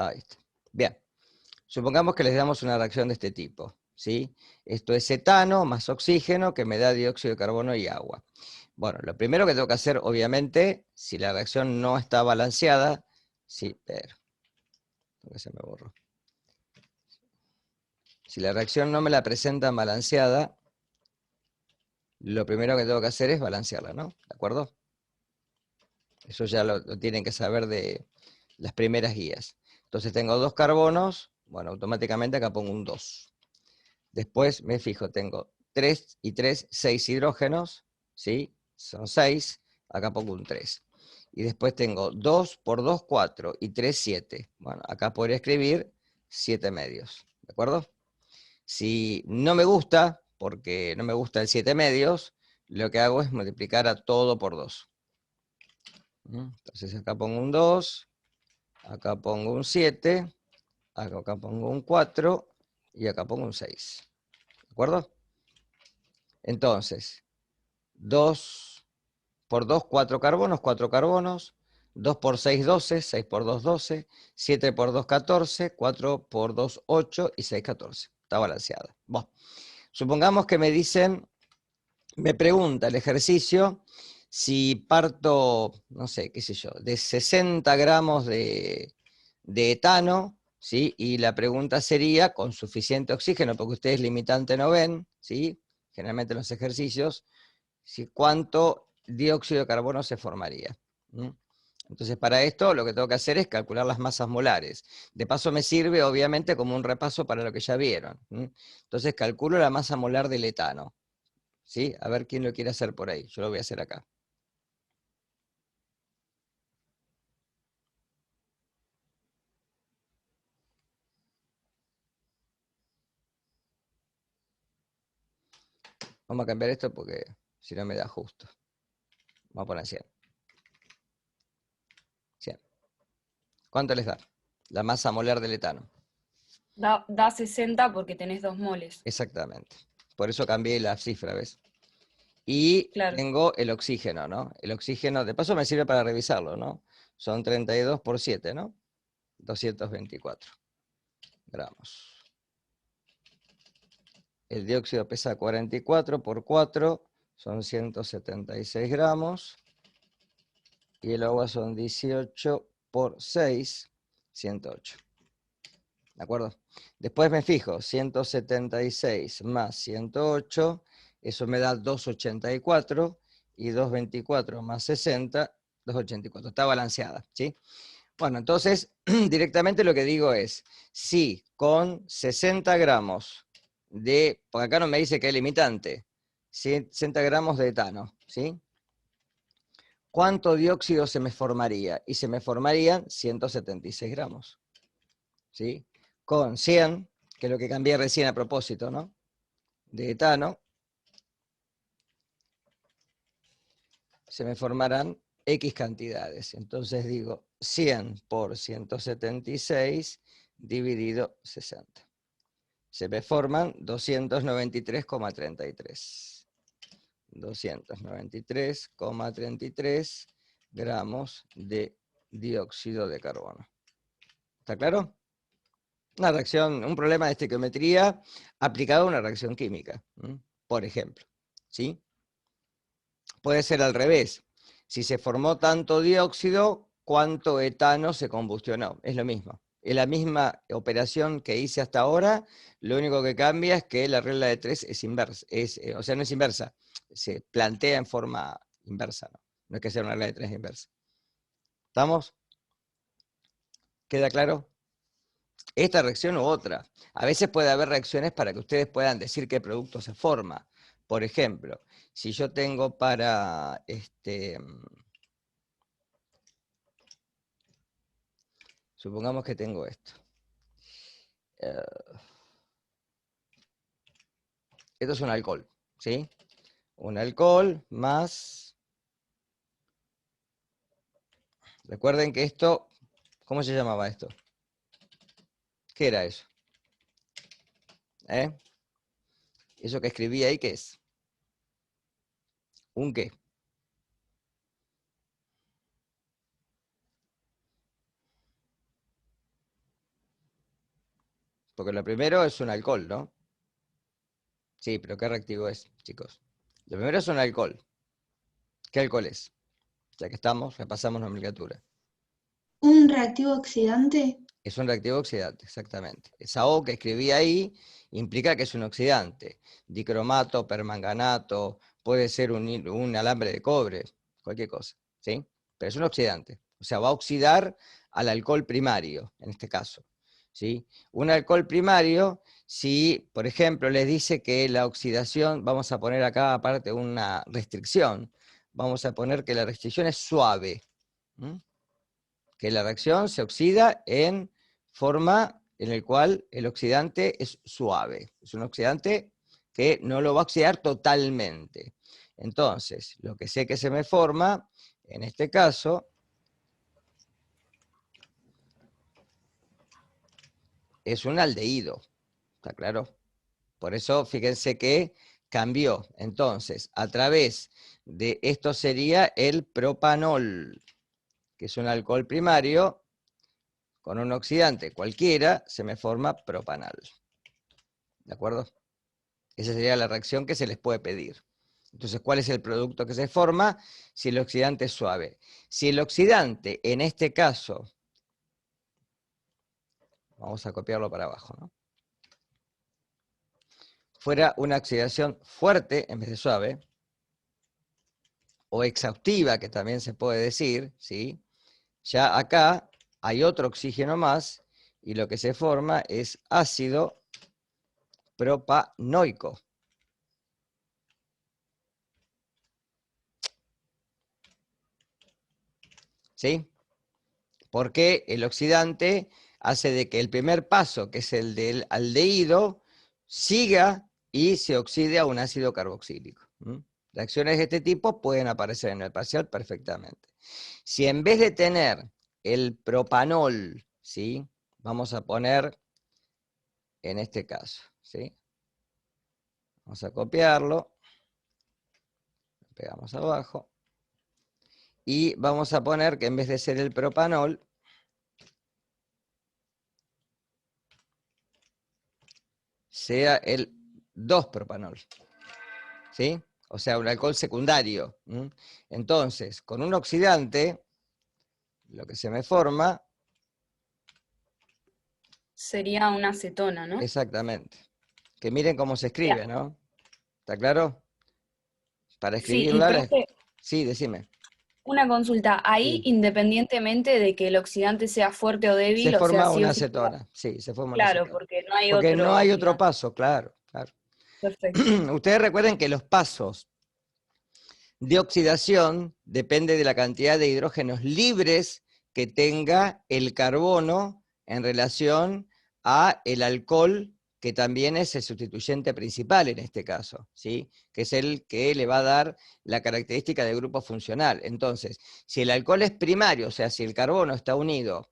Ahí está. Bien. Supongamos que les damos una reacción de este tipo, ¿sí? Esto es etano más oxígeno que me da dióxido de carbono y agua. Bueno, lo primero que tengo que hacer, obviamente, si la reacción no está balanceada, sí, pero, porque se me borró. Si la reacción no me la presentan balanceada, lo primero que tengo que hacer es balancearla, ¿no? ¿De acuerdo? Eso ya lo tienen que saber de las primeras guías. Entonces tengo 2 carbonos, bueno, automáticamente acá pongo un 2. Después me fijo, tengo 3 y 3, 6 hidrógenos, ¿sí? Son 6, acá pongo un 3. Y después tengo 2 por 2, 4, y 3, 7. Bueno, acá podría escribir 7 medios, ¿de acuerdo? Si no me gusta, porque no me gusta el 7 medios, lo que hago es multiplicar a todo por 2. Entonces acá pongo un 2, acá pongo un 7, acá pongo un 4, y acá pongo un 6. ¿De acuerdo? Entonces, 2 por 2, 4 carbonos, 4 carbonos. 2 por 6, 12, 6 por 2, 12. 7 por 2, 14. 4 por 2, 8 y 6, 14. Está balanceada. Bueno, supongamos que me pregunta el ejercicio si parto, no sé, qué sé yo, de 60 gramos de etano, ¿sí? Y la pregunta sería, con suficiente oxígeno, porque ustedes limitante no ven, ¿sí? Generalmente en los ejercicios, ¿sí? ¿Cuánto dióxido de carbono se formaría? Entonces, para esto lo que tengo que hacer es calcular las masas molares. De paso me sirve, obviamente, como un repaso para lo que ya vieron. Entonces, calculo la masa molar del etano. ¿Sí? A ver quién lo quiere hacer por ahí. Yo lo voy a hacer acá. Vamos a cambiar esto porque si no me da justo. Vamos a poner 100. 100. ¿Cuánto les da? La masa molar del etano. Da 60 porque tenés 2 moles. Exactamente. Por eso cambié la cifra, ¿ves? Y Claro. tengo el oxígeno, ¿no? El oxígeno, de paso me sirve para revisarlo, ¿no? Son 32 por 7, ¿no? 224 gramos. El dióxido pesa 44 por 4, son 176 gramos. Y el agua son 18 por 6, 108. ¿De acuerdo? Después me fijo, 176 más 108, eso me da 284, y 224 más 60, 284. Está balanceada, ¿sí? Bueno, entonces directamente lo que digo es, si con 60 gramos de, porque acá no me dice que es limitante, 60 gramos de etano, ¿sí? ¿Cuánto dióxido se me formaría? Y se me formarían 176 gramos, ¿sí? Con 100, que es lo que cambié recién a propósito, ¿no? De etano, se me formarán X cantidades. Entonces digo 100 por 176 dividido 60. Se me forman 293,33. 293,33 gramos de dióxido de carbono. ¿Está claro? Una reacción, un problema de estequiometría aplicado a una reacción química, por ejemplo. ¿Sí? Puede ser al revés. Si se formó tanto dióxido, ¿cuánto etano se combustionó? Es lo mismo. Es la misma operación que hice hasta ahora, lo único que cambia es que la regla de 3 es inversa. O sea, no es inversa, se plantea en forma inversa, ¿no? No es que sea una regla de 3 inversa. ¿Estamos? ¿Queda claro? Esta reacción u otra. A veces puede haber reacciones para que ustedes puedan decir qué producto se forma. Por ejemplo, si yo tengo para supongamos que tengo esto. Esto es un alcohol, ¿sí? Un alcohol más... Recuerden que esto... ¿Cómo se llamaba esto? ¿Qué era eso? ¿Eh? Eso que escribí ahí, ¿qué es? ¿Un qué? Porque lo primero es un alcohol, ¿no? Sí, pero ¿qué reactivo es, chicos? Lo primero es un alcohol. ¿Qué alcohol es? Ya que estamos, repasamos nomenclatura. ¿Un reactivo oxidante? Es un reactivo oxidante, exactamente. Esa O que escribí ahí implica que es un oxidante. Dicromato, permanganato, puede ser un alambre de cobre, cualquier cosa, ¿sí? Pero es un oxidante. O sea, va a oxidar al alcohol primario, en este caso, ¿sí? Un alcohol primario, si, por ejemplo, les dice que la oxidación, vamos a poner acá aparte una restricción, vamos a poner que la restricción es suave, ¿m? Que la reacción se oxida en forma en el cual el oxidante es suave. Es un oxidante que no lo va a oxidar totalmente. Entonces, lo que sé que se me forma, en este caso, es un aldehído. ¿Está claro? Por eso, fíjense que cambió. Entonces, a través de esto sería el propanol, que es un alcohol primario, con un oxidante cualquiera, se me forma propanal. ¿De acuerdo? Esa sería la reacción que se les puede pedir. Entonces, ¿cuál es el producto que se forma? Si el oxidante es suave. Si el oxidante, en este caso, vamos a copiarlo para abajo, ¿no? Fuera una oxidación fuerte en vez de suave, o exhaustiva, que también se puede decir, ¿sí? Ya acá hay otro oxígeno más, y lo que se forma es ácido propanoico. ¿Sí? Porque el oxidante hace de que el primer paso, que es el del aldehído, siga y se oxide a un ácido carboxílico. Reacciones de este tipo pueden aparecer en el parcial perfectamente. Si en vez de tener el propanol, ¿sí? Vamos a poner en este caso, ¿sí? Vamos a copiarlo, pegamos abajo, y vamos a poner que en vez de ser el propanol, sea el 2-propanol, ¿sí? O sea, un alcohol secundario. Entonces, con un oxidante, lo que se me forma, Sería una acetona, ¿no? exactamente. Que miren cómo se Ya. escribe, ¿no? ¿Está claro? Para Sí, y escribirla, profe, sí, decime. una consulta. Ahí, Sí. independientemente de que el oxidante sea fuerte o Se débil, o sea, forma sí una o sí. acetona, sí, se forma una Claro, acetona. porque no hay Porque no otro hay otro oxidante. paso, claro, claro. Perfecto. Ustedes recuerden que los pasos de oxidación depende de la cantidad de hidrógenos libres que tenga el carbono en relación a el alcohol, que también es el sustituyente principal en este caso, ¿sí? Que es el que le va a dar la característica de grupo funcional. Entonces, si el alcohol es primario, o sea, si el carbono está unido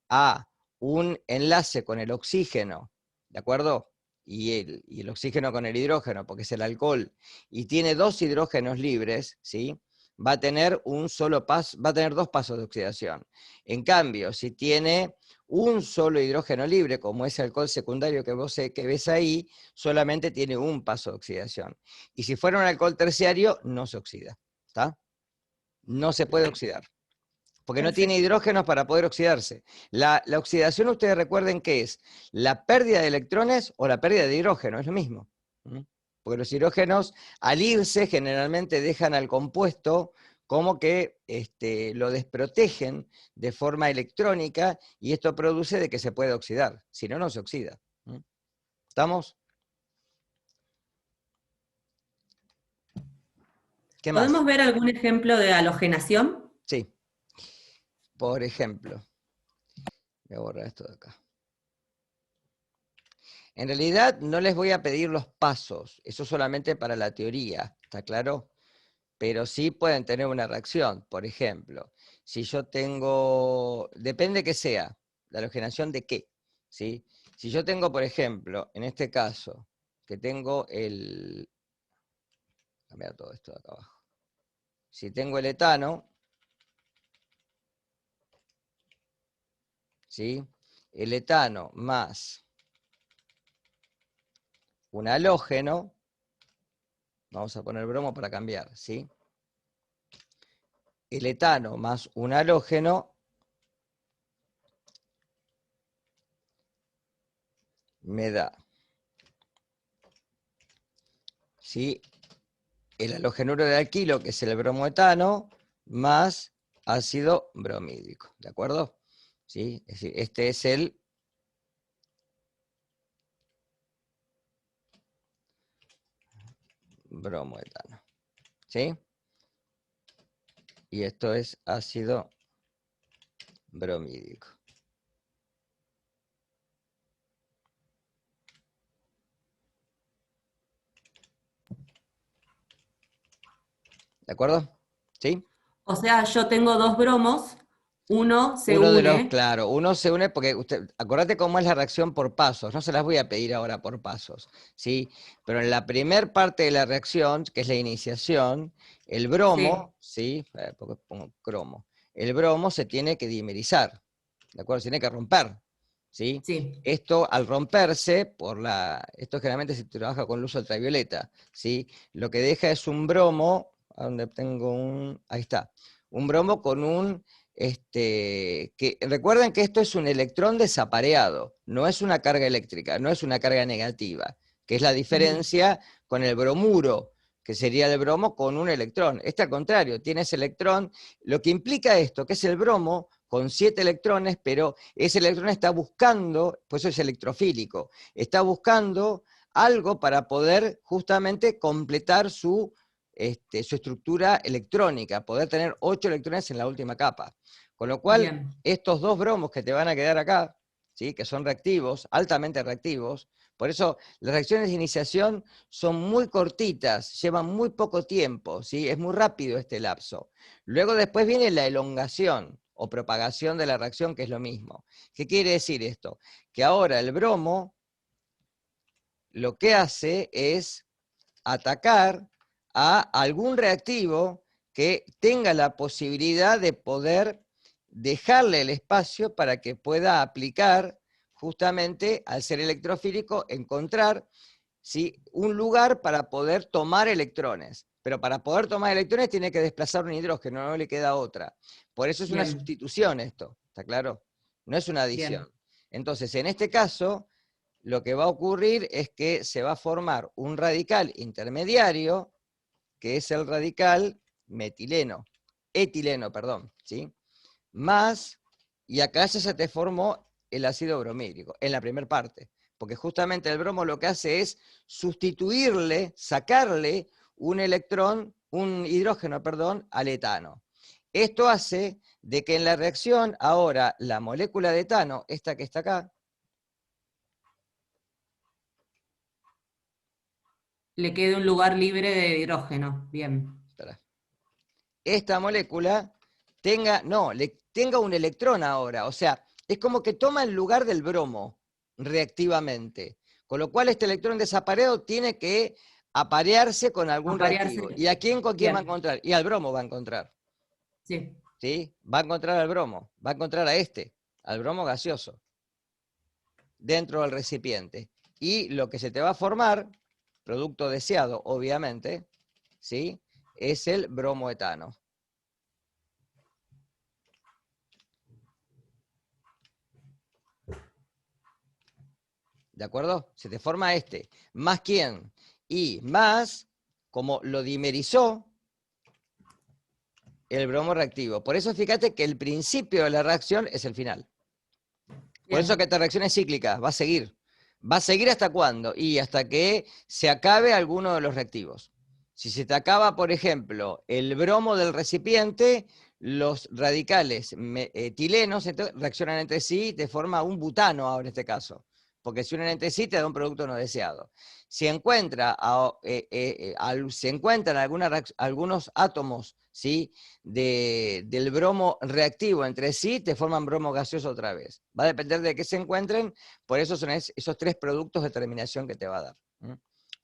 a un enlace con el oxígeno, ¿de acuerdo? Y el oxígeno con el hidrógeno, porque es el alcohol, y tiene dos hidrógenos libres, ¿sí? Va a tener un solo paso, va a tener dos pasos de oxidación. En cambio, si tiene un solo hidrógeno libre, como ese alcohol secundario que ves ahí, solamente tiene un paso de oxidación. Y si fuera un alcohol terciario, no se oxida, ¿está? No se puede oxidar, porque no tiene Perfecto. hidrógenos para poder oxidarse. La oxidación, ustedes recuerden que es la pérdida de electrones o la pérdida de hidrógeno, es lo mismo. Porque los hidrógenos, al irse, generalmente dejan al compuesto como que lo desprotegen de forma electrónica, y esto produce de que se pueda oxidar, si no, no se oxida. ¿Estamos? ¿Qué más? ¿Podemos ver algún ejemplo de halogenación? Sí, por ejemplo, voy a borrar esto de acá. En realidad no les voy a pedir los pasos, eso solamente para la teoría, ¿está claro? Pero sí pueden tener una reacción. Por ejemplo, si yo tengo, depende que sea, la halogenación de qué, ¿sí? Si yo tengo, por ejemplo, en este caso, que tengo cambiar todo esto de acá abajo. Si tengo el etano, ¿sí? El etano más un halógeno, vamos a poner bromo para cambiar, ¿sí? El etano más un halógeno me da, ¿sí?, el halogenuro de alquilo, que es el bromoetano, más ácido bromídrico, ¿de acuerdo? ¿Sí? Es decir, este es el bromoetano, ¿sí? Y esto es ácido bromídrico. ¿De acuerdo? ¿Sí? O sea, yo tengo dos bromos, uno se Uno de los, une, claro, uno se une porque acordate cómo es la reacción por pasos, no se las voy a pedir ahora por pasos, ¿sí? Pero en la primer parte de la reacción, que es la iniciación, el sí, bromo, ¿sí? Porque pongo cromo, el bromo se tiene que dimerizar, ¿de acuerdo? Se tiene que romper, ¿sí? sí, Esto al romperse, esto generalmente se trabaja con luz ultravioleta, ¿sí? Lo que deja es un bromo, a donde tengo ahí está, un bromo con un que recuerden que esto es un electrón desapareado, no es una carga eléctrica, no es una carga negativa, que es la diferencia con el bromuro, que sería el bromo con un electrón. Este al contrario, tiene ese electrón, lo que implica esto, que es el bromo con 7 electrones, pero ese electrón está buscando, pues eso es electrofílico, está buscando algo para poder justamente completar su estructura electrónica, poder tener 8 electrones en la última capa. Con lo cual, bien, estos dos bromos que te van a quedar acá, ¿sí?, que son reactivos, altamente reactivos, por eso las reacciones de iniciación son muy cortitas, llevan muy poco tiempo, ¿sí? Es muy rápido este lapso. Luego después viene la elongación o propagación de la reacción, que es lo mismo. ¿Qué quiere decir esto? Que ahora el bromo lo que hace es atacar a algún reactivo que tenga la posibilidad de poder dejarle el espacio para que pueda aplicar, justamente al ser electrofílico, encontrar, ¿sí?, un lugar para poder tomar electrones. Pero para poder tomar electrones tiene que desplazar un hidrógeno, no le queda otra. Por eso es una bien, sustitución esto, ¿está claro? No es una bien, adición. Entonces, en este caso, lo que va a ocurrir es que se va a formar un radical intermediario, que es el radical etileno, perdón, ¿sí? Más, y acá ya se te formó el ácido bromídrico, en la primera parte, porque justamente el bromo lo que hace es sustituirle, sacarle un electrón, un hidrógeno, perdón, al etano. Esto hace de que en la reacción ahora la molécula de etano, esta que está acá, le quede un lugar libre de hidrógeno, bien, esta molécula tenga un electrón ahora, o sea, es como que toma el lugar del bromo reactivamente, con lo cual este electrón desapareado tiene que aparearse con algún aparearse, reactivo. ¿Y a quién con quién va a bien, encontrar? Y al bromo va a encontrar, sí, ¿sí? Va a encontrar al bromo, va a encontrar al bromo gaseoso, dentro del recipiente. Y lo que se te va a formar, producto deseado, obviamente, ¿sí?, es el bromoetano. ¿De acuerdo? Se te forma ¿Más quién? Y más, como lo dimerizó, el bromo reactivo. Por eso fíjate que el principio de la reacción es el final. Por eso que bien, esta reacción es cíclica, va a seguir. ¿Va a seguir hasta cuándo? Y hasta que se acabe alguno de los reactivos. Si se te acaba, por ejemplo, el bromo del recipiente, los radicales etilenos reaccionan entre sí y te forma un butano ahora en este caso. Porque si unen entre sí te da un producto no deseado. Si se encuentran algunos átomos, ¿sí?, del bromo reactivo entre sí, te forman bromo gaseoso otra vez. Va a depender de qué se encuentren, por eso son esos 3 productos de terminación que te va a dar.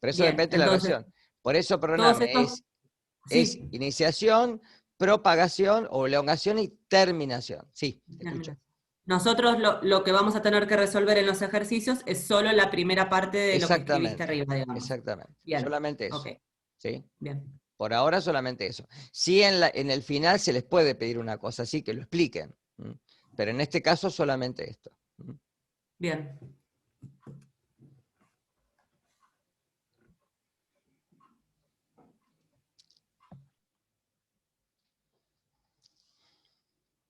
Por eso bien. depende de la Entonces, reacción. Por eso, todos perdóname, estos, es sí, iniciación, propagación o elongación y terminación. Sí, te escucho. termina. Nosotros lo que vamos a tener que resolver en los ejercicios es solo la primera parte de lo que escribiste Exactamente, arriba, digamos. exactamente. Bien, Solamente ok, eso. ¿Sí? bien. Por ahora solamente eso. Sí, en el final se les puede pedir una cosa así, que lo expliquen. Pero en este caso solamente esto. Bien.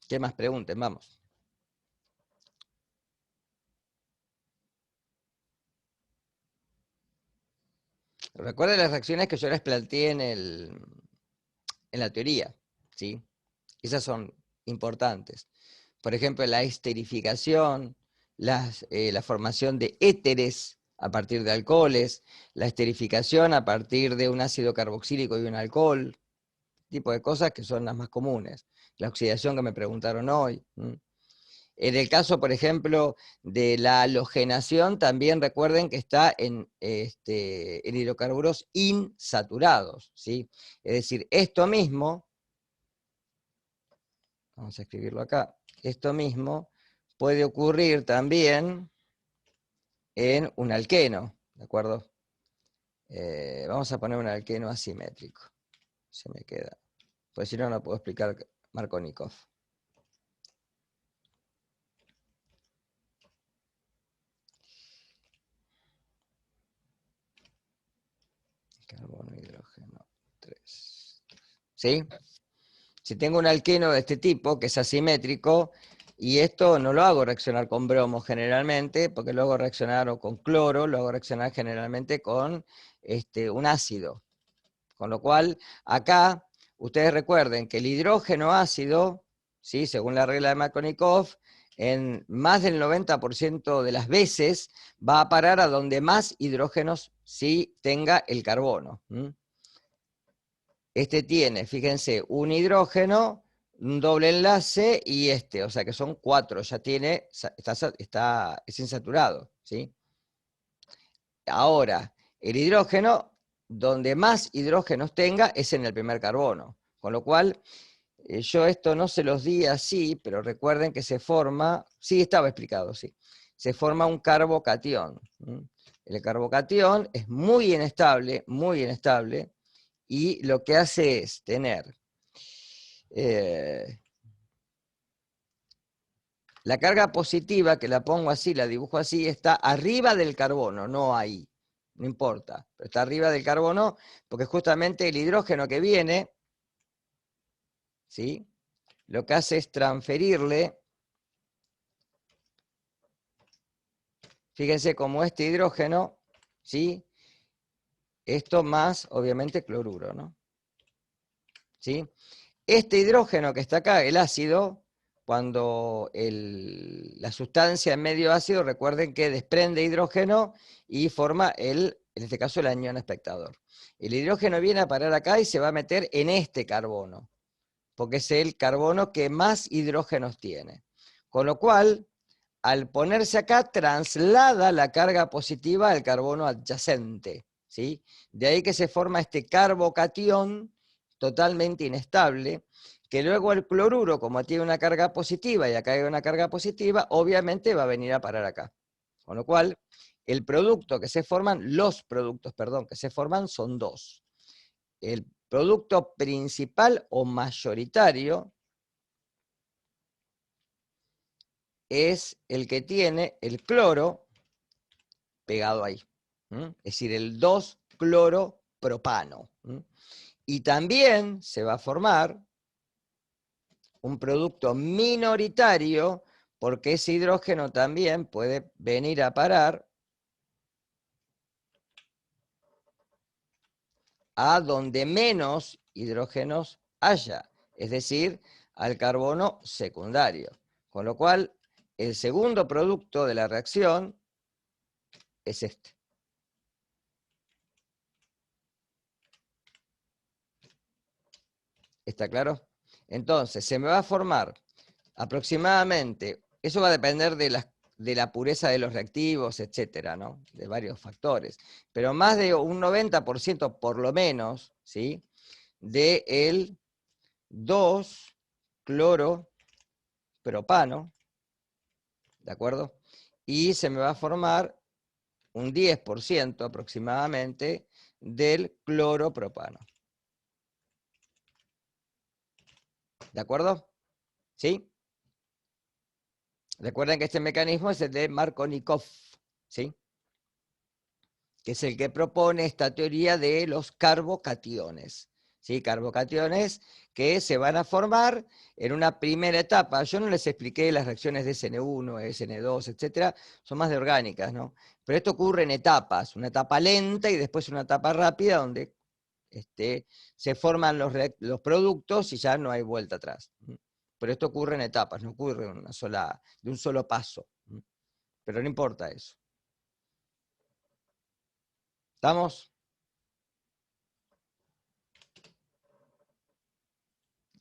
¿Qué más pregunten? Vamos. Recuerden las reacciones que yo les planteé en la teoría, ¿sí? Esas son importantes. Por ejemplo, la esterificación, la formación de éteres a partir de alcoholes, la esterificación a partir de un ácido carboxílico y un alcohol, tipo de cosas que son las más comunes. La oxidación que me preguntaron hoy. En el caso, por ejemplo, de la halogenación, también recuerden que está en hidrocarburos insaturados, ¿sí? Es decir, esto mismo, vamos a escribirlo acá, esto mismo puede ocurrir también en un alqueno, ¿de acuerdo? Vamos a poner un alqueno asimétrico, se me queda, pues si no, no puedo explicar Markovnikov. Carbono, hidrógeno, 3. ¿Sí? Si tengo un alqueno de este tipo, que es asimétrico, y esto no lo hago reaccionar con bromo generalmente, porque lo hago reaccionar o con cloro, lo hago reaccionar generalmente con un ácido. Con lo cual, acá, ustedes recuerden que el hidrógeno ácido, ¿sí? Según la regla de Markovnikov, en más del 90% de las veces va a parar a donde más hidrógenos sí tenga el carbono. Este tiene, fíjense, un hidrógeno, un doble enlace y o sea que son 4, ya tiene, es insaturado, ¿sí? Ahora, el hidrógeno, donde más hidrógenos tenga, es en el primer carbono, con lo cual, yo esto no se los di así, pero recuerden que se forma, sí estaba explicado, sí, se forma un carbocatión. El carbocatión es muy inestable, y lo que hace es tener la carga positiva, que la pongo así, la dibujo así, está arriba del carbono, no ahí, no importa, pero está arriba del carbono, porque justamente el hidrógeno que viene, ¿sí? Lo que hace es transferirle, fíjense como este hidrógeno, ¿sí? Esto más, obviamente, cloruro, ¿no? ¿Sí? Este hidrógeno que está acá, el ácido, cuando la sustancia en medio ácido, recuerden que desprende hidrógeno y forma en este caso, el anión espectador. El hidrógeno viene a parar acá y se va a meter en este carbono, porque es el carbono que más hidrógenos tiene. Con lo cual, al ponerse acá, traslada la carga positiva al carbono adyacente, ¿sí? De ahí que se forma este carbocatión totalmente inestable, que luego el cloruro, como tiene una carga positiva y acá hay una carga positiva, obviamente va a venir a parar acá. Con lo cual, los productos, perdón, que se forman son dos. El producto principal o mayoritario es el que tiene el cloro pegado ahí. Es decir, el 2-cloropropano. Y también se va a formar un producto minoritario, porque ese hidrógeno también puede venir a parar a donde menos hidrógenos haya, es decir, al carbono secundario. Con lo cual, el segundo producto de la reacción es este. ¿Está claro? Entonces, se me va a formar aproximadamente, eso va a depender de la pureza de los reactivos, etcétera, ¿no? De varios factores. Pero más de un 90% por lo menos, ¿sí? De el 2-cloropropano, ¿De acuerdo? Y se me va a formar un 10% aproximadamente del cloropropano. ¿De acuerdo? ¿Sí? Recuerden que este mecanismo es el de Markovnikov, ¿sí? Que es el que propone esta teoría de los carbocationes. ¿Sí? Carbocationes que se van a formar en una primera etapa. Yo no les expliqué las reacciones de SN1, SN2, etcétera, son más de orgánicas, ¿no? Pero esto ocurre en etapas, una etapa lenta y después una etapa rápida donde se forman los productos y ya no hay vuelta atrás. Pero esto ocurre en etapas, no ocurre de un solo paso. Pero no importa eso. ¿Estamos?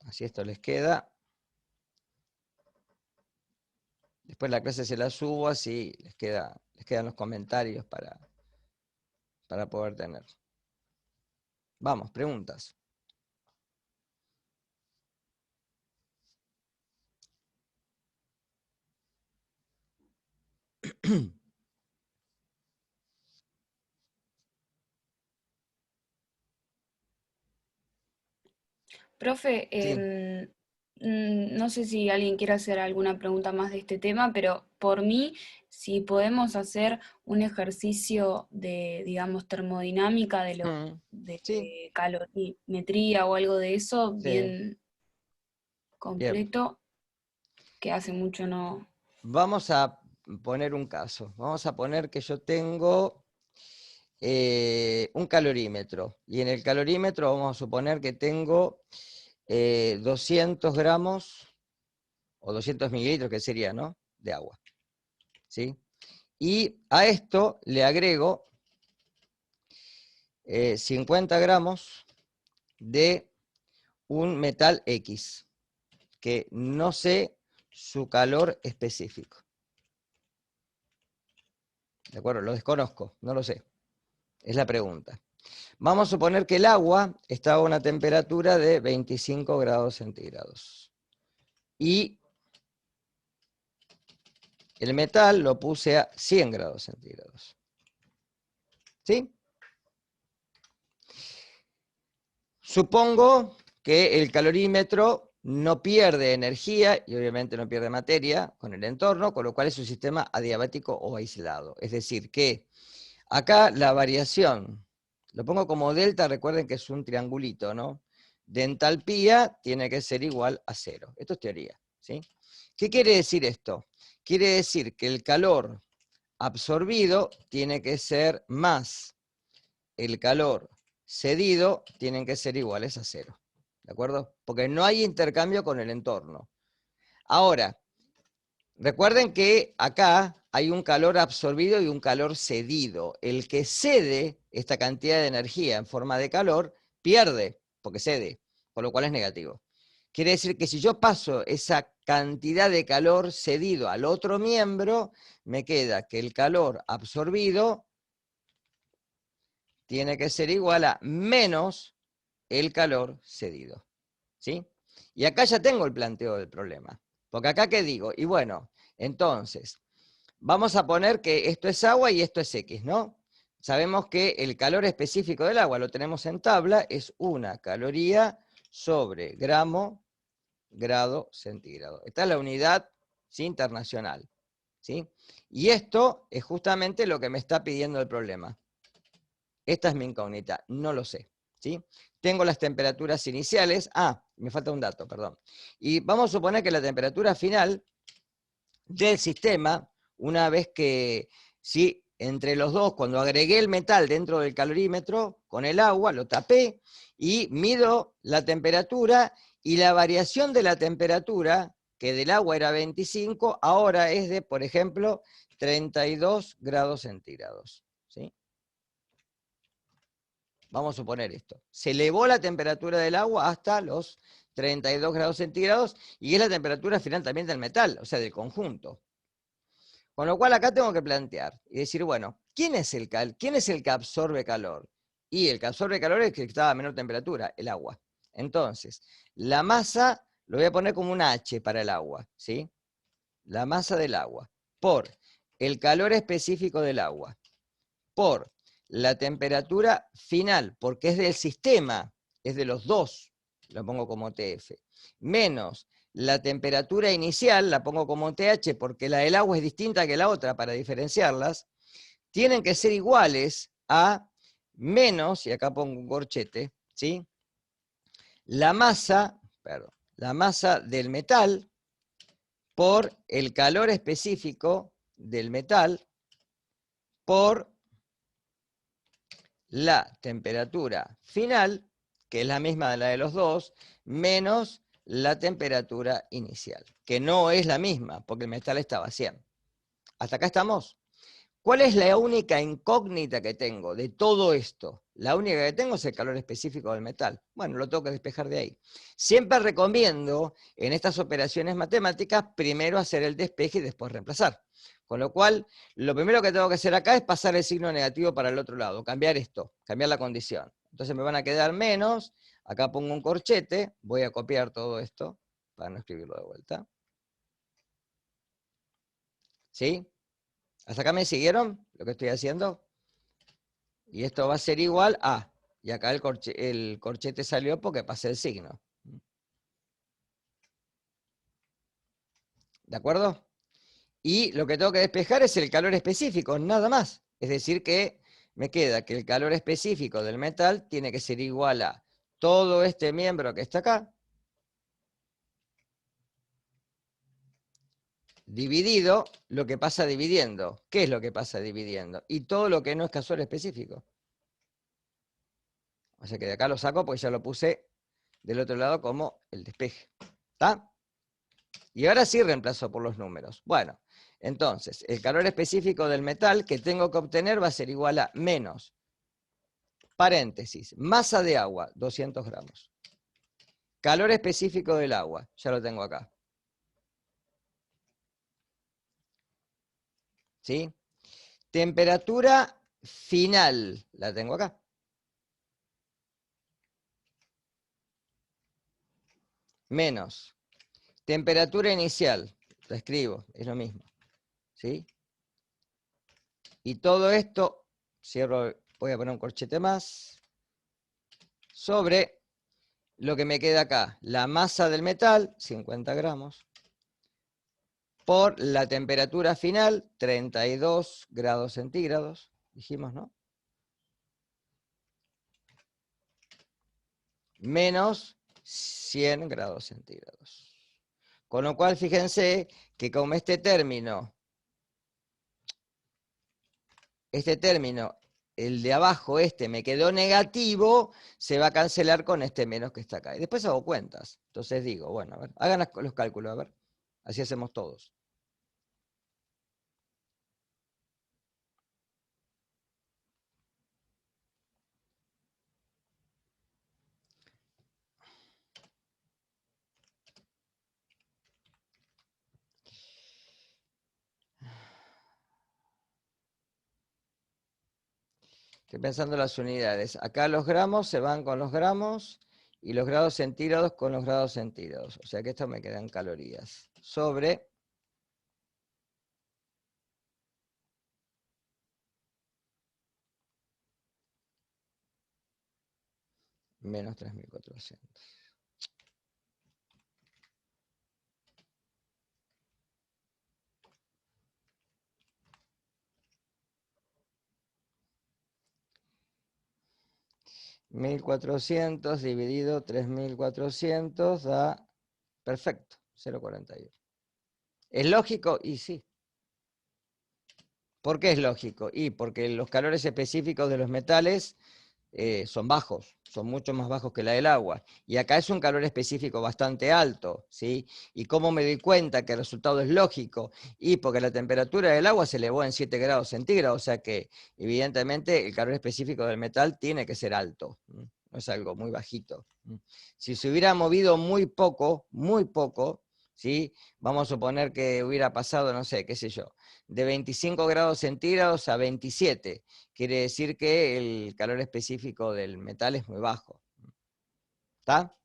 Así esto les queda. Después la clase se la subo, así les quedan los comentarios para poder tener. Vamos, preguntas. Profe, Sí. no sé si alguien quiere hacer alguna pregunta más de este tema, pero por mí, si podemos hacer un ejercicio de, digamos, termodinámica de Sí, calorimetría o algo de eso, sí. bien Bien. completo, que hace mucho no. Vamos a poner un caso. Vamos a poner que yo tengo un calorímetro. Y en el calorímetro vamos a suponer que tengo 200 gramos o 200 mililitros, que sería, ¿no? De agua. ¿Sí? Y a esto le agrego 50 gramos de un metal X, que no sé su calor específico. ¿De acuerdo? Lo desconozco, no lo sé. Es la pregunta. Vamos a suponer que el agua está a una temperatura de 25 grados centígrados. Y el metal lo puse a 100 grados centígrados. ¿Sí? Supongo que el calorímetro no pierde energía y obviamente no pierde materia con el entorno, con lo cual es un sistema adiabático o aislado. Es decir, que acá la variación, lo pongo como delta, recuerden que es un triangulito, ¿no? De entalpía tiene que ser igual a 0. Esto es teoría, ¿sí? ¿Qué quiere decir esto? Quiere decir que el calor absorbido tiene que ser más el calor cedido, tienen que ser iguales a 0. ¿De acuerdo? Porque no hay intercambio con el entorno. Ahora, recuerden que acá hay un calor absorbido y un calor cedido. El que cede esta cantidad de energía en forma de calor, pierde, porque cede, con lo cual es negativo. Quiere decir que si yo paso esa cantidad de calor cedido al otro miembro, me queda que el calor absorbido tiene que ser igual a menos el calor cedido. ¿Sí? Y acá ya tengo el planteo del problema. Porque acá, ¿qué digo? Y bueno, entonces, vamos a poner que esto es agua y esto es X, ¿no? Sabemos que el calor específico del agua, lo tenemos en tabla, es 1 caloría sobre gramo, grado centígrado. Esta es la unidad, ¿sí?, internacional. ¿Sí? Y esto es justamente lo que me está pidiendo el problema. Esta es mi incógnita, no lo sé. ¿Sí? Tengo las temperaturas iniciales. Me falta un dato, perdón. Y vamos a suponer que la temperatura final del sistema, una vez que, ¿sí?, entre los dos, cuando agregué el metal dentro del calorímetro, con el agua, lo tapé y mido la temperatura y la variación de la temperatura, que del agua era 25, ahora es de, por ejemplo, 32 grados centígrados. ¿Sí? Vamos a suponer esto. Se elevó la temperatura del agua hasta los 32 grados centígrados y es la temperatura final también del metal, o sea, del conjunto. Con lo cual acá tengo que plantear y decir, bueno, ¿quién es el que absorbe calor? Y el que absorbe calor es el que está a menor temperatura, el agua. Entonces, la masa, lo voy a poner como una H para el agua, ¿sí? La masa del agua. por el calor específico del agua, por la temperatura final, porque es del sistema, es de los dos, lo pongo como TF, menos la temperatura inicial, la pongo como TH, porque la del agua es distinta que la otra, para diferenciarlas, tienen que ser iguales a menos, y acá pongo un corchete, ¿sí? La masa del metal por el calor específico del metal por la temperatura final, que es la misma de la de los dos, menos la temperatura inicial, que no es la misma, porque el metal estaba a 100. ¿Hasta acá estamos? ¿Cuál es la única incógnita que tengo de todo esto? La única que tengo es el calor específico del metal. Bueno, lo tengo que despejar de ahí. Siempre recomiendo en estas operaciones matemáticas primero hacer el despeje y después reemplazar. Con lo cual, lo primero que tengo que hacer acá es pasar el signo negativo para el otro lado, cambiar esto, cambiar la condición. Entonces me van a quedar menos, acá pongo un corchete, voy a copiar todo esto para no escribirlo de vuelta. ¿Sí? ¿Hasta acá me siguieron lo que estoy haciendo? Y esto va a ser igual a, y acá el corchete salió porque pasé el signo. ¿De acuerdo? Y lo que tengo que despejar es el calor específico, nada más. Es decir que me queda que el calor específico del metal tiene que ser igual a todo este miembro que está acá, dividido lo que pasa dividiendo. ¿Qué es lo que pasa dividiendo? Y todo lo que no es casual específico. O sea que de acá lo saco porque ya lo puse del otro lado como el despeje. ¿Está? Y ahora sí reemplazo por los números. Bueno, entonces, el calor específico del metal que tengo que obtener va a ser igual a menos, paréntesis, masa de agua, 200 gramos. Calor específico del agua, ya lo tengo acá. ¿Sí? Temperatura final, la tengo acá. Menos. Temperatura inicial, la escribo, es lo mismo. ¿Sí? Y todo esto, cierro, voy a poner un corchete más, sobre lo que me queda acá, la masa del metal, 50 gramos, por la temperatura final, 32 grados centígrados, dijimos, ¿no? Menos 100 grados centígrados. Con lo cual, fíjense que como este término, el de abajo, me quedó negativo, se va a cancelar con este menos que está acá. Y después hago cuentas. Entonces digo, bueno, a ver, hagan los cálculos, a ver. Así hacemos todos. Estoy pensando en las unidades. Acá los gramos se van con los gramos y los grados centígrados con los grados centígrados. O sea que esto me queda en calorías. Sobre menos 3400. $1.400 dividido 3.400 da, perfecto, 0,41. ¿Es lógico? Y sí. ¿Por qué es lógico? Y porque los calores específicos de los metales son bajos, son mucho más bajos que la del agua. Y acá es un calor específico bastante alto, ¿sí? ¿Y cómo me doy cuenta que el resultado es lógico? Y porque la temperatura del agua se elevó en 7 grados centígrados, o sea que evidentemente el calor específico del metal tiene que ser alto, no es algo muy bajito. Si se hubiera movido muy poco, ¿sí? Vamos a suponer que hubiera pasado, no sé, qué sé yo, de 25 grados centígrados a 27. Quiere decir que el calor específico del metal es muy bajo. ¿Está?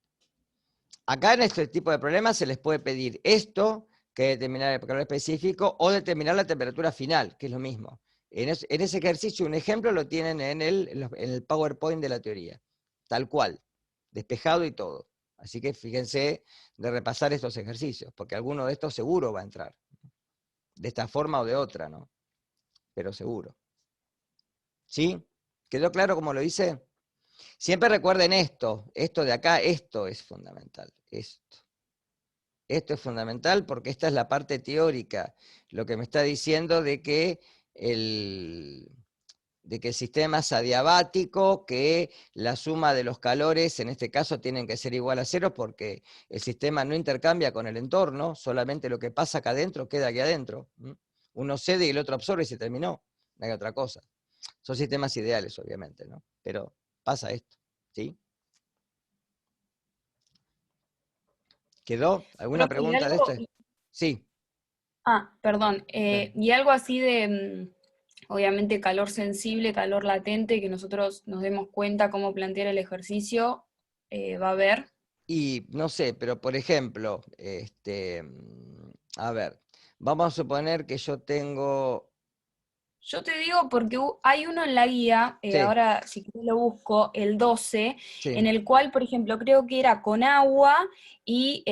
Acá en este tipo de problemas se les puede pedir esto, que determinar el calor específico o determinar la temperatura final, que es lo mismo. En ese ejercicio, un ejemplo lo tienen en el PowerPoint de la teoría, tal cual, despejado y todo. Así que fíjense de repasar estos ejercicios, porque alguno de estos seguro va a entrar, de esta forma o de otra, ¿no? Pero seguro. ¿Sí? ¿Quedó claro cómo lo hice? Siempre recuerden esto de acá, esto es fundamental, esto. Esto es fundamental porque esta es la parte teórica, lo que me está diciendo de que el sistema es adiabático, que la suma de los calores en este caso tienen que ser igual a cero porque el sistema no intercambia con el entorno, solamente lo que pasa acá adentro queda aquí adentro. Uno cede y el otro absorbe y se terminó, no hay otra cosa. Son sistemas ideales, obviamente, ¿no? Pero pasa esto, ¿sí? ¿Quedó? ¿Alguna Profe, pregunta de esto? Sí. Perdón, y algo así de, obviamente, calor sensible, calor latente, que nosotros nos demos cuenta cómo plantear el ejercicio, va a haber. Y no sé, pero por ejemplo, a ver, vamos a suponer que yo tengo... Yo te digo porque hay uno en la guía, Sí, ahora si querés lo busco, el 12, en sí, el cual, por ejemplo, creo que era con agua y,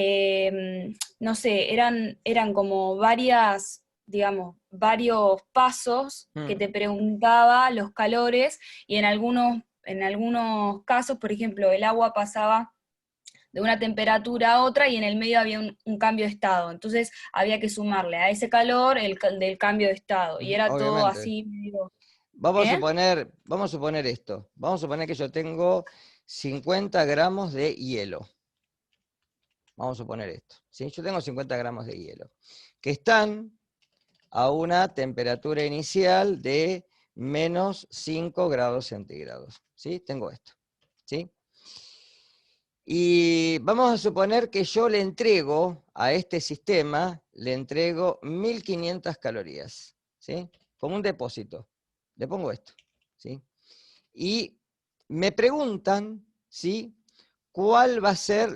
no sé, eran como varias, digamos, varios pasos que te preguntaba los calores y en algunos casos, por ejemplo, el agua pasaba de una temperatura a otra y en el medio había un cambio de estado. Entonces había que sumarle a ese calor del cambio de estado. Y era todo obviamente. así medio... Vamos ¿Eh? a suponer esto. Vamos a suponer que yo tengo 50 gramos de hielo. Vamos a suponer esto. ¿Sí? Yo tengo 50 gramos de hielo, que están a una temperatura inicial de menos 5 grados centígrados. ¿Sí? Tengo esto. ¿Sí? Y vamos a suponer que yo le entrego a este sistema, le entrego 1500 calorías, ¿sí? Como un depósito. Le pongo esto, ¿sí? Y me preguntan, ¿sí? ¿Cuál va a ser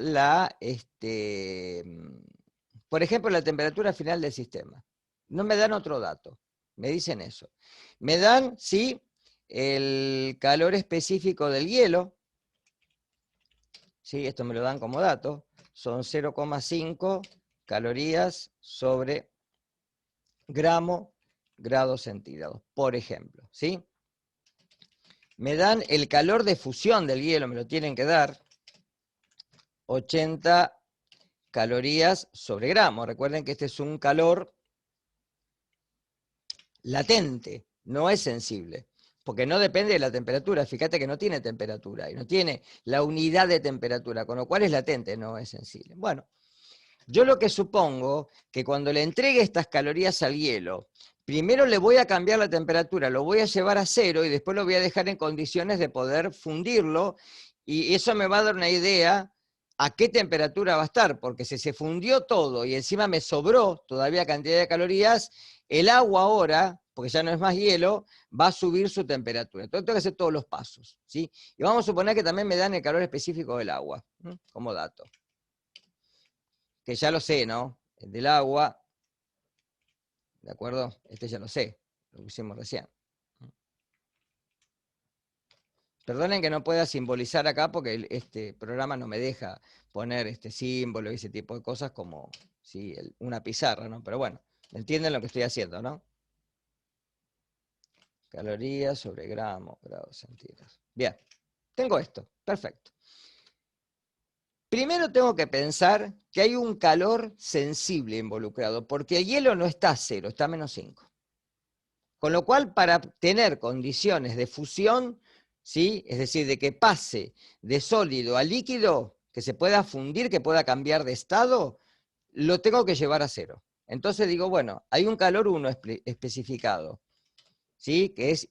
por ejemplo, la temperatura final del sistema? No me dan otro dato, me dicen eso. Me dan, ¿sí? El calor específico del hielo, ¿sí? Esto me lo dan como dato, son 0,5 calorías sobre grados centígrados, por ejemplo, ¿sí? Me dan el calor de fusión del hielo, me lo tienen que dar, 80 calorías sobre gramo. Recuerden que este es un calor latente, no es sensible, porque no depende de la temperatura. Fíjate que no tiene temperatura y no tiene la unidad de temperatura, con lo cual es latente, no es sensible. Bueno, yo lo que supongo que cuando le entregue estas calorías al hielo, primero le voy a cambiar la temperatura, lo voy a llevar a cero y después lo voy a dejar en condiciones de poder fundirlo y eso me va a dar una idea a qué temperatura va a estar, porque si se fundió todo y encima me sobró todavía cantidad de calorías, el agua ahora, porque ya no es más hielo, va a subir su temperatura. Entonces tengo que hacer todos los pasos, ¿sí? Y vamos a suponer que también me dan el calor específico del agua, como dato. Que ya lo sé, ¿no? El del agua, ¿de acuerdo? Este ya lo sé, lo que hicimos recién. Perdonen que no pueda simbolizar acá porque este programa no me deja poner este símbolo y ese tipo de cosas como ¿sí? Una pizarra, ¿no? Pero bueno, entienden lo que estoy haciendo, ¿no? Calorías sobre gramos, grados centígrados. Bien, tengo esto, perfecto. Primero tengo que pensar que hay un calor sensible involucrado, porque el hielo no está a 0, está a menos 5. Con lo cual, para tener condiciones de fusión, ¿sí? Es decir, de que pase de sólido a líquido, que se pueda fundir, que pueda cambiar de estado, lo tengo que llevar a 0. Entonces digo, bueno, hay un calor 1 especificado, ¿sí? Que es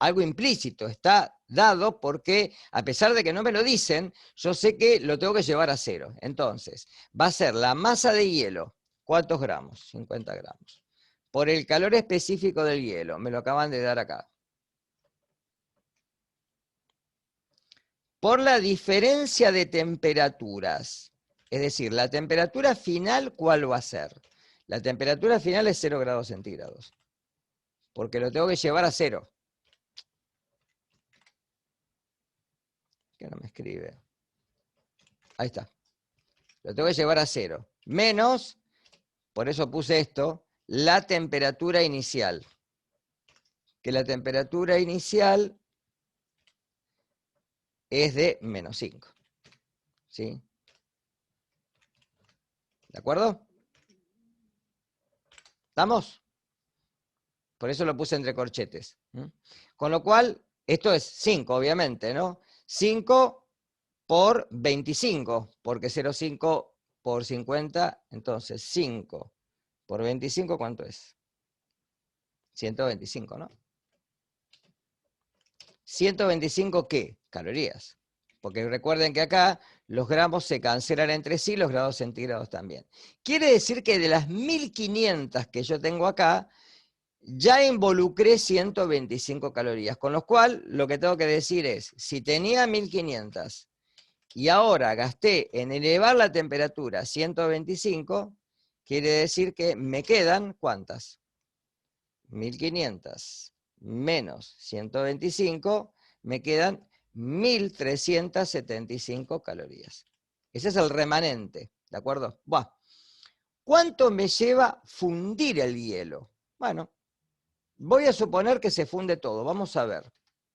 algo implícito, está dado porque, a pesar de que no me lo dicen, yo sé que lo tengo que llevar a 0. Entonces, va a ser la masa de hielo, ¿cuántos gramos? 50 gramos. Por el calor específico del hielo, me lo acaban de dar acá. Por la diferencia de temperaturas, es decir, la temperatura final, ¿cuál va a ser? La temperatura final es 0 grados centígrados. Porque lo tengo que llevar a 0. ¿Qué no me escribe? Ahí está. Lo tengo que llevar a 0. Menos, por eso puse esto, la temperatura inicial. Que la temperatura inicial es de menos 5. ¿Sí? ¿De acuerdo? ¿Estamos? Por eso lo puse entre corchetes. Con lo cual, esto es 5, obviamente, ¿no? 5 por 25, porque 0,5 por 50, entonces 5 por 25, ¿cuánto es? 125, ¿no? 125, ¿qué? Calorías. Porque recuerden que acá los gramos se cancelan entre sí, los grados centígrados también. Quiere decir que de las 1500 que yo tengo acá, ya involucré 125 calorías. Con lo cual, lo que tengo que decir es, si tenía 1500 y ahora gasté en elevar la temperatura a 125, quiere decir que me quedan, ¿cuántas? 1500 menos 125, me quedan 1375 calorías. Ese es el remanente, ¿de acuerdo? Buah. ¿Cuánto me lleva fundir el hielo? Bueno, voy a suponer que se funde todo, vamos a ver.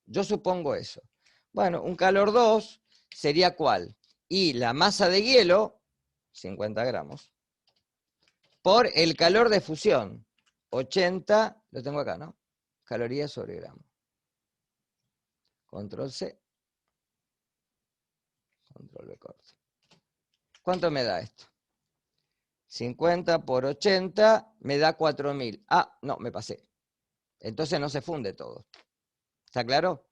Yo supongo eso. Bueno, un calor 2 sería ¿cuál? Y la masa de hielo, 50 gramos, por el calor de fusión, 80, lo tengo acá, ¿no? Calorías sobre gramo. Control C. Control V corto. ¿Cuánto me da esto? 50 por 80 me da 4000. Ah, no, me pasé. Entonces no se funde todo. ¿Está claro?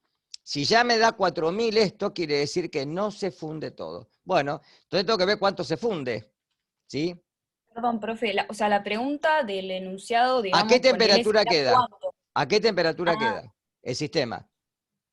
Si ya me da 4000 esto, quiere decir que no se funde todo. Bueno, entonces tengo que ver cuánto se funde. ¿Sí? Perdón, profe, o sea, la pregunta del enunciado, ¿A qué digamos, ponele si temperatura era queda? cuánto. ¿A qué temperatura Ah, queda el sistema?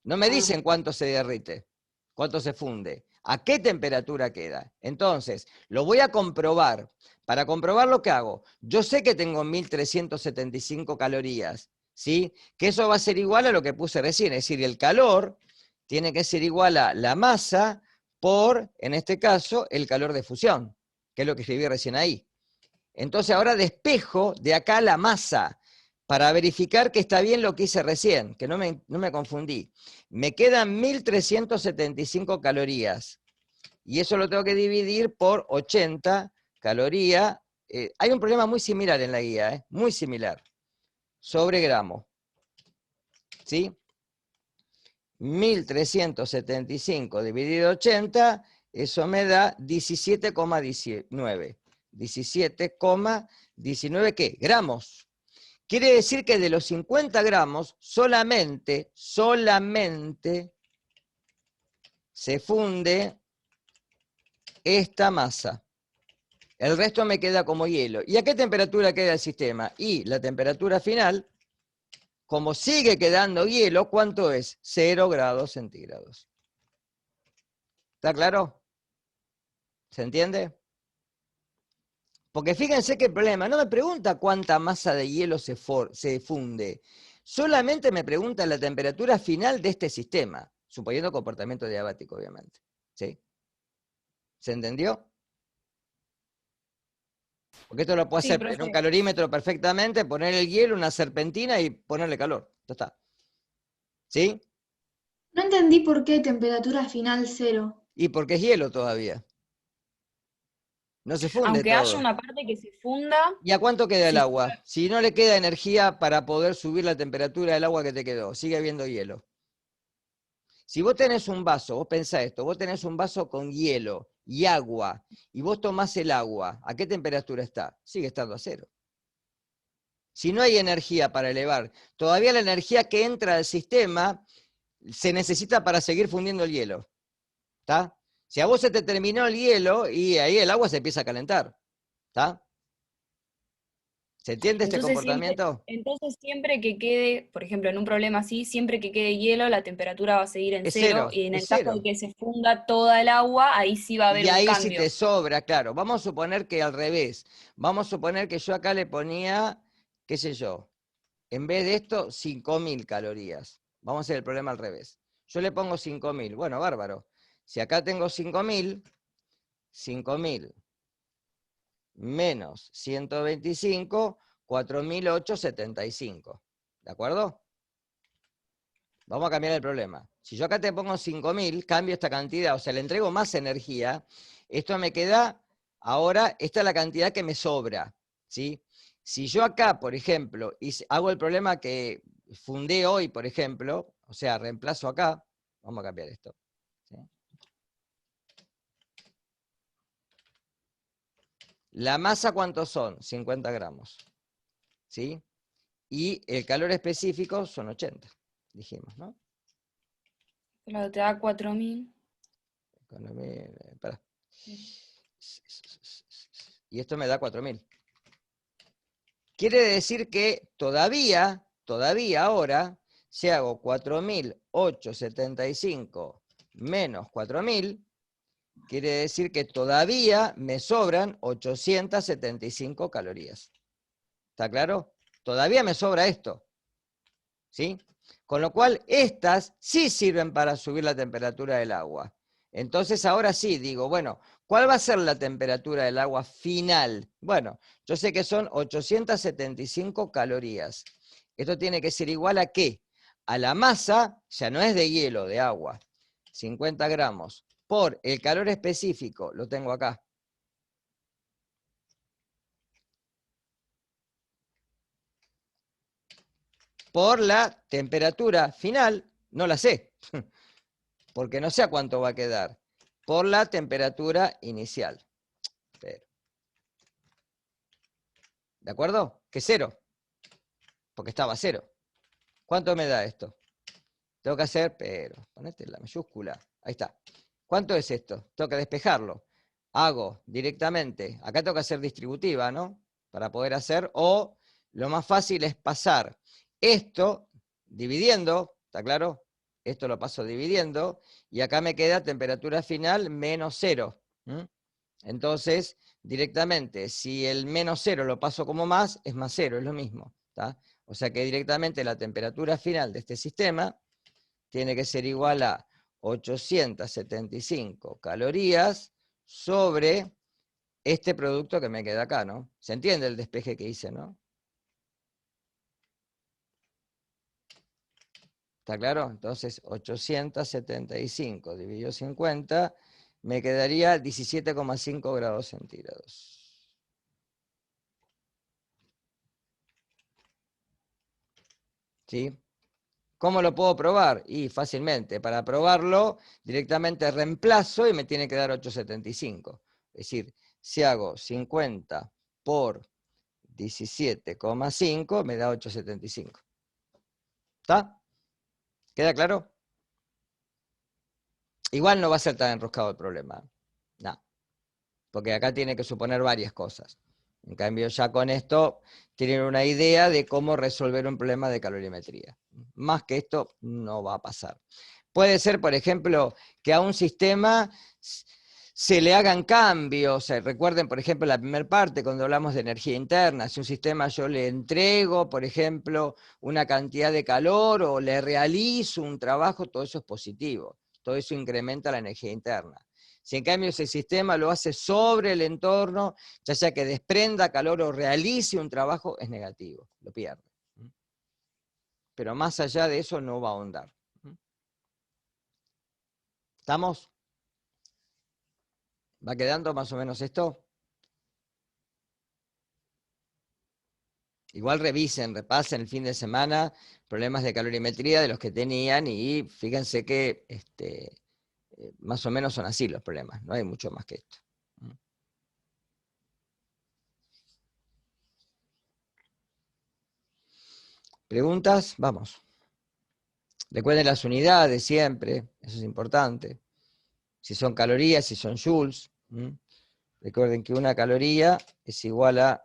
No me dicen cuánto se derrite, cuánto se funde. ¿A qué temperatura queda? Entonces, lo voy a comprobar. Para comprobar lo que hago, yo sé que tengo 1375 calorías, ¿sí? Que eso va a ser igual a lo que puse recién, es decir, el calor tiene que ser igual a la masa por, en este caso, el calor de fusión, que es lo que escribí recién ahí. Entonces ahora despejo de acá la masa, para verificar que está bien lo que hice recién, que no me confundí. Me quedan 1375 calorías. Y eso lo tengo que dividir por 80 calorías. Hay un problema muy similar en la guía, muy similar. Sobre gramo. ¿Sí? 1375 dividido 80, eso me da 17,19. 17,19 ¿qué? Gramos. Quiere decir que de los 50 gramos, solamente se funde esta masa. El resto me queda como hielo. ¿Y a qué temperatura queda el sistema? Y la temperatura final, como sigue quedando hielo, ¿cuánto es? 0 grados centígrados. ¿Está claro? ¿Se entiende? Porque fíjense que el problema, no me pregunta cuánta masa de hielo se funde, solamente me pregunta la temperatura final de este sistema, suponiendo comportamiento diabático, obviamente. ¿Sí? ¿Se entendió? Porque esto lo puedo sí, hacer en un profe. calorímetro perfectamente, poner el hielo, una serpentina y ponerle calor. Ya está. ¿Sí? No entendí por qué temperatura final 0. Y porque es hielo todavía. No se funde Aunque haya todo. una parte que se funda, ¿Y a cuánto queda el si agua? Si no le queda energía para poder subir la temperatura del agua que te quedó, sigue habiendo hielo. Si vos tenés un vaso, vos pensá esto, vos tenés un vaso con hielo y agua, y vos tomás el agua, ¿a qué temperatura está? Sigue estando a 0. Si no hay energía para elevar, todavía la energía que entra al sistema se necesita para seguir fundiendo el hielo. ¿Está? Si a vos se te terminó el hielo y ahí el agua se empieza a calentar. ¿Está? ¿Se entiende este comportamiento? Entonces siempre que quede, por ejemplo, en un problema así, siempre que quede hielo, la temperatura va a seguir en Es cero, cero, y en es el caso de cero. que se funda toda el agua, ahí sí va a haber Y un ahí sí te cambio. sobra, claro. Vamos a suponer que al revés. Vamos a suponer que yo acá le ponía, qué sé yo, en vez de esto, 5.000 calorías. Vamos a hacer el problema al revés. Yo le pongo 5.000. Bueno, bárbaro. Si acá tengo 5.000 menos 125, 4.875. ¿De acuerdo? Vamos a cambiar el problema. Si yo acá te pongo 5.000, cambio esta cantidad, o sea, le entrego más energía, esto me queda, ahora, esta es la cantidad que me sobra, ¿sí? Si yo acá, por ejemplo, hago el problema que fundé hoy, por ejemplo, o sea, reemplazo acá, vamos a cambiar esto, ¿sí? La masa, ¿cuántos son? 50 gramos, ¿sí? Y el calor específico son 80, dijimos, ¿no? Claro, te da 4.000. Pará. Y esto me da 4.000. Quiere decir que todavía ahora, si hago 4.875 menos 4.000, quiere decir que todavía me sobran 875 calorías. ¿Está claro? Todavía me sobra esto. ¿Sí? Con lo cual, estas sí sirven para subir la temperatura del agua. Entonces, ahora sí, digo, bueno, ¿cuál va a ser la temperatura del agua final? Bueno, yo sé que son 875 calorías. Esto tiene que ser igual a ¿qué? A la masa, ya no es de hielo, de agua, 50 gramos, por el calor específico, lo tengo acá. Por la temperatura final, no la sé, porque no sé a cuánto va a quedar, por la temperatura inicial. Pero, ¿de acuerdo? Que cero, porque estaba cero. ¿Cuánto me da esto? Tengo que hacer, pero, ponete la mayúscula, ahí está. ¿Cuánto es esto? Tengo que despejarlo. Hago directamente, acá tengo que hacer distributiva, ¿no? Para poder hacer, o lo más fácil es pasar esto dividiendo, ¿está claro? Esto lo paso dividiendo, y acá me queda temperatura final menos 0. Entonces, directamente, si el menos 0 lo paso como más, es más 0, es lo mismo. ¿Tá? O sea que directamente la temperatura final de este sistema tiene que ser igual a 875 calorías sobre este producto que me queda acá, ¿no? ¿Se entiende el despeje que hice, no? ¿Está claro? Entonces, 875 dividido 50, me quedaría 17,5 grados centígrados. ¿Sí? ¿Cómo lo puedo probar? Y fácilmente, para probarlo, directamente reemplazo y me tiene que dar 875. Es decir, si hago 50 por 17,5, me da 875. ¿Está? ¿Queda claro? Igual no va a ser tan enroscado el problema. No. Porque acá tiene que suponer varias cosas. En cambio, ya con esto tienen una idea de cómo resolver un problema de calorimetría. Más que esto no va a pasar. Puede ser, por ejemplo, que a un sistema se le hagan cambios. Recuerden, por ejemplo, la primera parte, cuando hablamos de energía interna. Si un sistema yo le entrego, por ejemplo, una cantidad de calor o le realizo un trabajo, todo eso es positivo. Todo eso incrementa la energía interna. Si en cambio ese sistema lo hace sobre el entorno, ya sea que desprenda calor o realice un trabajo, es negativo, lo pierde. Pero más allá de eso no va a ahondar. ¿Estamos? ¿Va quedando más o menos esto? Igual revisen, repasen el fin de semana problemas de calorimetría de los que tenían y fíjense que más o menos son así los problemas, no hay mucho más que esto. ¿Preguntas? Vamos. Recuerden las unidades siempre, eso es importante. Si son calorías, si son joules. Recuerden que una caloría es igual a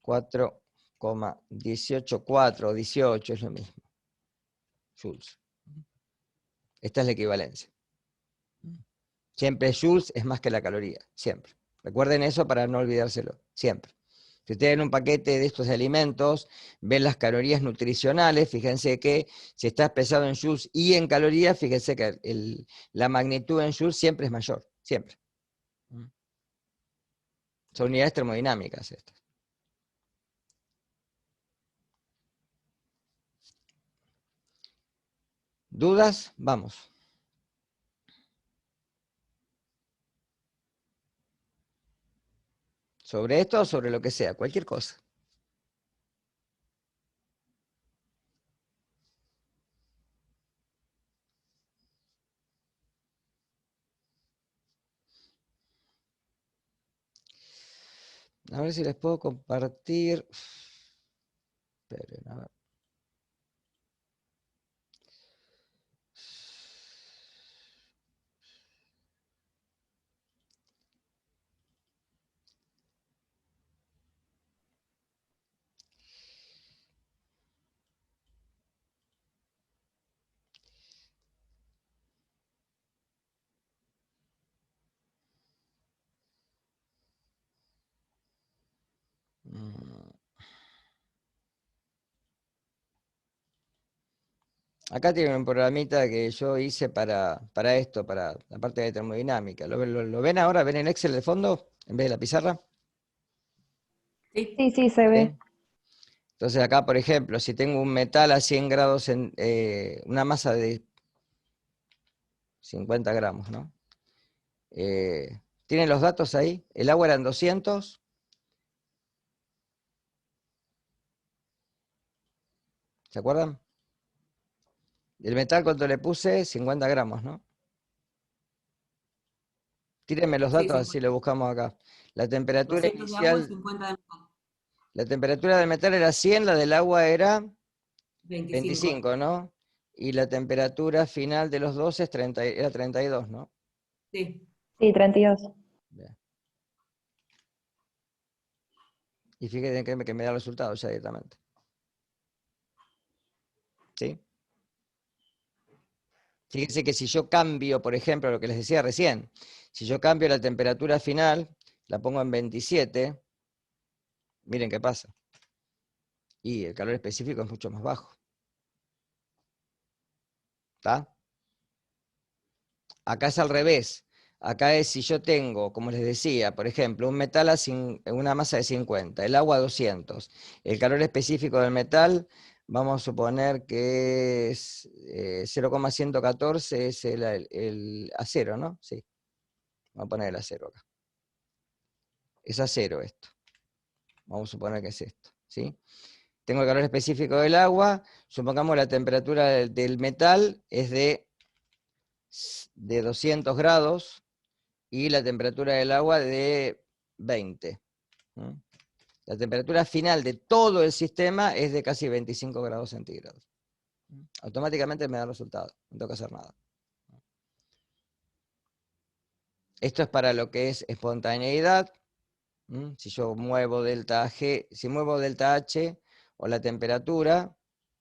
4,184 o 18 es lo mismo. Joules. Esta es la equivalencia. Siempre joules es más que la caloría, siempre. Recuerden eso para no olvidárselo, siempre. Si ustedes ven un paquete de estos alimentos, ven las calorías nutricionales, fíjense que si está expresado en joules y en calorías, fíjense que la magnitud en joules siempre es mayor, siempre. Son unidades termodinámicas estas. ¿Dudas? Vamos. Sobre esto o sobre lo que sea, cualquier cosa. A ver si les puedo compartir. Esperen, a ver. Acá tienen un programita que yo hice para esto, para la parte de termodinámica. ¿Lo ven ahora? ¿Ven el Excel de fondo en vez de la pizarra? Sí. Sí, se ve. ¿Sí? Entonces acá, por ejemplo, si tengo un metal a 100 grados, una masa de 50 gramos, ¿no? ¿Tienen los datos ahí? El agua eran 200. ¿Se acuerdan? El metal, ¿cuánto le puse? 50 gramos, ¿no? Tírenme los Sí, datos, 50. así lo buscamos acá. La temperatura 200 de agua y inicial, 50 de metal. la temperatura del metal era 100, la del agua era 25. 25, ¿no? Y la temperatura final de los dos era 32, ¿no? Sí. Sí, 32. Bien. Y fíjense que me da el resultado ya directamente. ¿Sí? Fíjense que si yo cambio, por ejemplo, lo que les decía recién, si yo cambio la temperatura final, la pongo en 27, miren qué pasa. Y el calor específico es mucho más bajo. ¿Está? Acá es al revés. Acá es si yo tengo, como les decía, por ejemplo, un metal una masa de 50, el agua 200. El calor específico del metal, vamos a suponer que es 0,114, es el acero, ¿no? Sí. Vamos a poner el acero acá. Es acero esto. Vamos a suponer que es esto, ¿sí? Tengo el calor específico del agua, supongamos la temperatura del metal es de 200 grados y la temperatura del agua de 20. ¿Mm? La temperatura final de todo el sistema es de casi 25 grados centígrados. Automáticamente me da el resultado, no tengo que hacer nada. Esto es para lo que es espontaneidad. Si yo muevo delta G, si muevo delta H o la temperatura,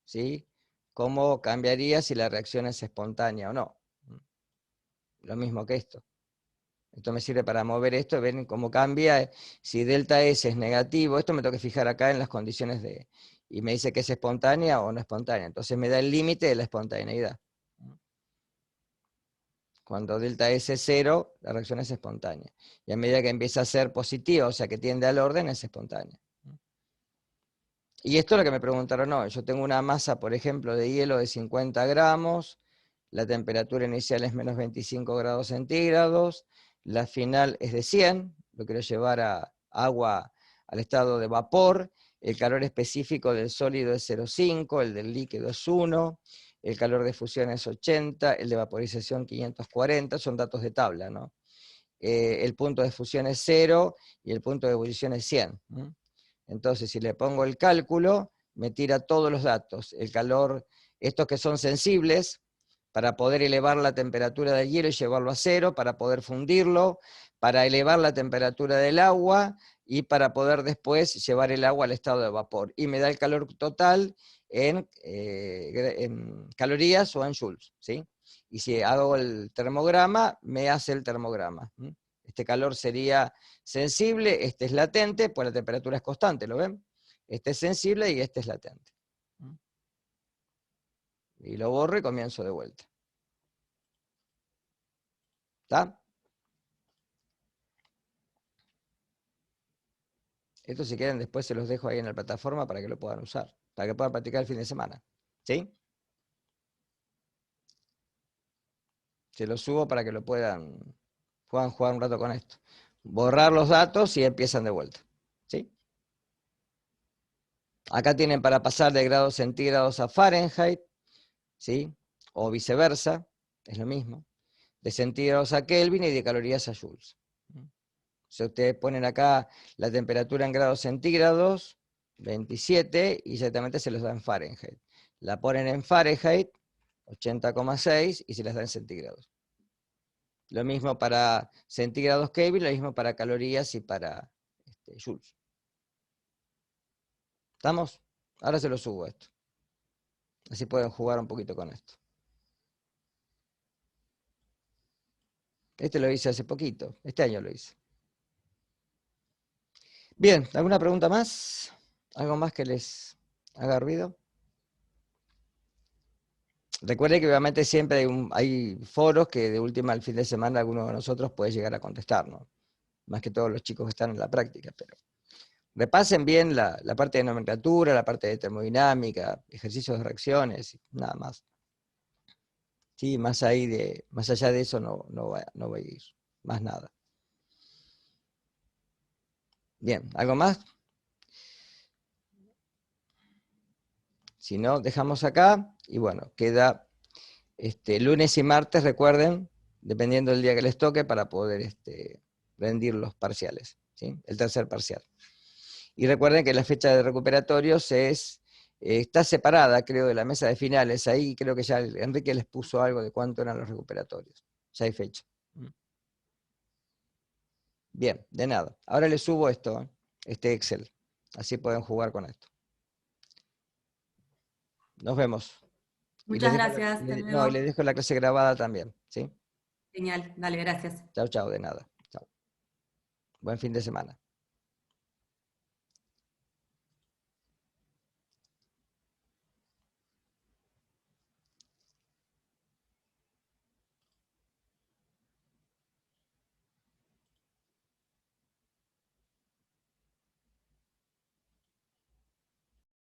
¿sí? ¿Cómo cambiaría si la reacción es espontánea o no? Lo mismo que esto. Esto me sirve para mover esto, ven cómo cambia. Si delta S es negativo, esto me tengo que fijar acá en las condiciones y me dice que es espontánea o no espontánea. Entonces me da el límite de la espontaneidad. Cuando delta S es 0, la reacción es espontánea. Y a medida que empieza a ser positiva, o sea que tiende al orden, es espontánea. Y esto es lo que me preguntaron hoy. Yo tengo una masa, por ejemplo, de hielo de 50 gramos, la temperatura inicial es menos 25 grados centígrados, la final es de 100, lo quiero llevar a agua al estado de vapor, el calor específico del sólido es 0,5, el del líquido es 1, el calor de fusión es 80, el de vaporización 540, son datos de tabla, ¿no? El punto de fusión es 0 y el punto de ebullición es 100. Entonces, si le pongo el cálculo, me tira todos los datos. El calor, estos que son sensibles, para poder elevar la temperatura del hielo y llevarlo a 0, para poder fundirlo, para elevar la temperatura del agua y para poder después llevar el agua al estado de vapor. Y me da el calor total en calorías o en joules, ¿sí? Y si hago el termograma, me hace el termograma. Este calor sería sensible, este es latente, pues la temperatura es constante, ¿lo ven? Este es sensible y este es latente. Y lo borro y comienzo de vuelta. ¿Está? Esto si quieren después se los dejo ahí en la plataforma para que lo puedan usar, para que puedan practicar el fin de semana. ¿Sí? Se los subo para que lo puedan jugar un rato con esto. Borrar los datos y empiezan de vuelta. ¿Sí? Acá tienen para pasar de grados centígrados a Fahrenheit, ¿sí? O viceversa, es lo mismo. De centígrados a Kelvin y de calorías a joules. Si ustedes ponen acá la temperatura en grados centígrados, 27, y exactamente se los da en Fahrenheit. La ponen en Fahrenheit, 80,6, y se las da en centígrados. Lo mismo para centígrados Kelvin, lo mismo para calorías y para joules. ¿Estamos? Ahora se lo subo esto. Así pueden jugar un poquito con esto. Este lo hice hace poquito, este año lo hice. Bien, ¿alguna pregunta más? ¿Algo más que les haga ruido? Recuerde que obviamente siempre hay foros que de última al fin de semana alguno de nosotros puede llegar a contestar, ¿no? Más que todos los chicos que están en la práctica, pero repasen bien la parte de nomenclatura, la parte de termodinámica, ejercicios de reacciones, nada más. Sí, más allá de eso no va a ir, más nada. Bien, ¿algo más? Si no, dejamos acá, y bueno, queda lunes y martes, recuerden, dependiendo del día que les toque, para poder rendir los parciales, ¿sí? El tercer parcial. Y recuerden que la fecha de recuperatorios está separada, creo, de la mesa de finales. Ahí creo que ya Enrique les puso algo de cuánto eran los recuperatorios. Ya hay fecha. Bien, de nada. Ahora les subo esto, este Excel. Así pueden jugar con esto. Nos vemos. Muchas gracias. Hasta Y luego. les dejo la clase grabada también, ¿sí? Genial, dale, gracias. Chau, chau, de nada. Chau. Buen fin de semana.